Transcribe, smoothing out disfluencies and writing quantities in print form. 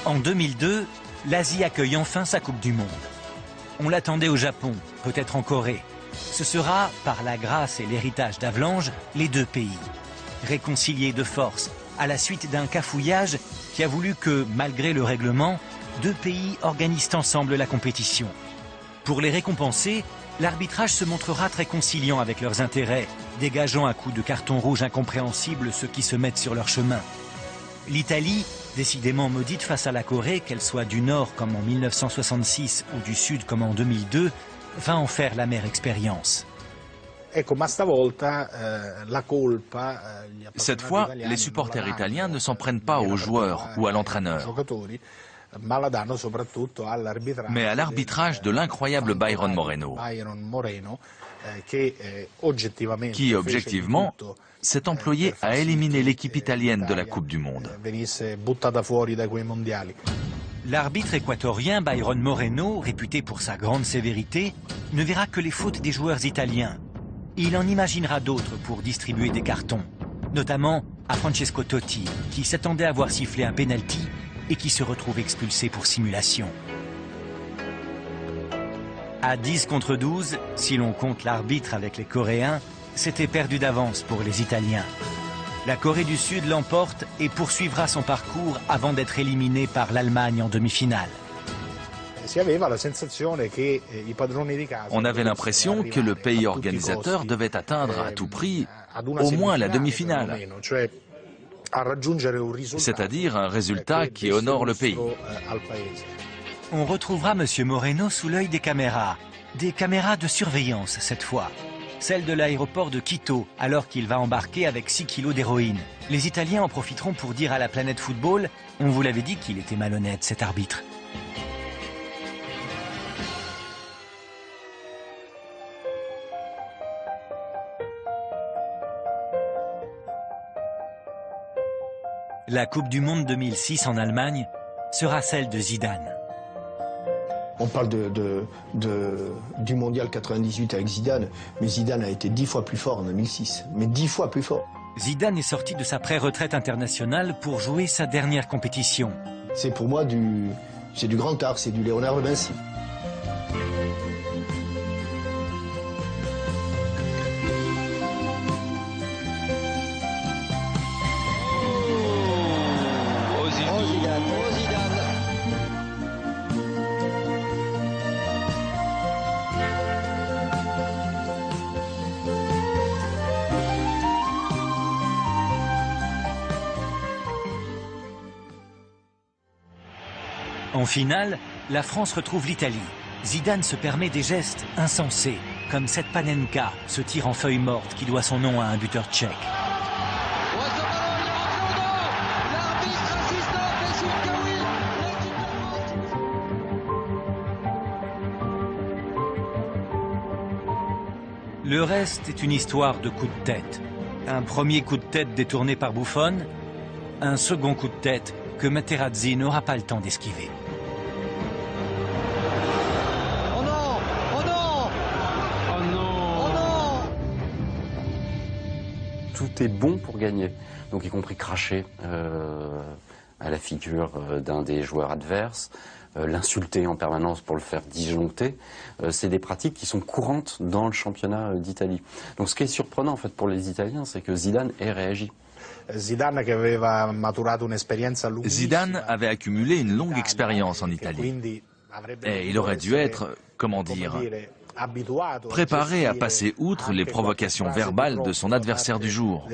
En 2002, l'Asie accueille enfin sa Coupe du Monde. On l'attendait au Japon, peut-être en Corée. Ce sera, par la grâce et l'héritage d'Havelange, les deux pays. Réconciliés de force, à la suite d'un cafouillage qui a voulu que, malgré le règlement, deux pays organisent ensemble la compétition. Pour les récompenser, l'arbitrage se montrera très conciliant avec leurs intérêts, dégageant à coups de carton rouge incompréhensibles ceux qui se mettent sur leur chemin. L'Italie, décidément maudite face à la Corée, qu'elle soit du Nord comme en 1966 ou du Sud comme en 2002, va en faire l'amère expérience. Cette fois, les supporters italiens ne s'en prennent pas aux joueurs ou à l'entraîneur, mais à l'arbitrage de l'incroyable Byron Moreno, qui, objectivement, s'est employé à éliminer l'équipe italienne de la Coupe du Monde. L'arbitre équatorien Byron Moreno, réputé pour sa grande sévérité, ne verra que les fautes des joueurs italiens. Il en imaginera d'autres pour distribuer des cartons, notamment à Francesco Totti, qui s'attendait à voir siffler un penalty et qui se retrouve expulsé pour simulation. À 10 contre 12, si l'on compte l'arbitre avec les Coréens, c'était perdu d'avance pour les Italiens. La Corée du Sud l'emporte et poursuivra son parcours avant d'être éliminée par l'Allemagne en demi-finale. On avait l'impression que le pays organisateur devait atteindre à tout prix au moins la demi-finale, c'est-à-dire un résultat qui honore le pays. On retrouvera M. Moreno sous l'œil des caméras de surveillance cette fois. Celle de l'aéroport de Quito, alors qu'il va embarquer avec 6 kilos d'héroïne. Les Italiens en profiteront pour dire à la planète football, on vous l'avait dit qu'il était malhonnête cet arbitre. La Coupe du Monde 2006 en Allemagne sera celle de Zidane. On parle du Mondial 98 avec Zidane, mais Zidane a été 10 fois plus fort en 2006, mais 10 fois plus fort. Zidane est sorti de sa pré-retraite internationale pour jouer sa dernière compétition. C'est pour moi du grand art, c'est du Léonard de Vinci. En finale, la France retrouve l'Italie. Zidane se permet des gestes insensés, comme cette panenka, ce tir en feuille morte qui doit son nom à un buteur tchèque. Le reste est une histoire de coups de tête. Un premier coup de tête détourné par Buffon, un second coup de tête que Materazzi n'aura pas le temps d'esquiver. Oh non! Oh non! Oh non! Oh non! Tout est bon pour gagner, donc y compris cracher à la figure d'un des joueurs adverses, l'insulter en permanence pour le faire disjoncter, c'est des pratiques qui sont courantes dans le championnat d'Italie. Donc ce qui est surprenant en fait pour les Italiens, c'est que Zidane ait réagi. Zidane avait accumulé une longue expérience en Italie. Et il aurait dû être, comment dire, préparé à passer outre les provocations verbales de son adversaire du jour.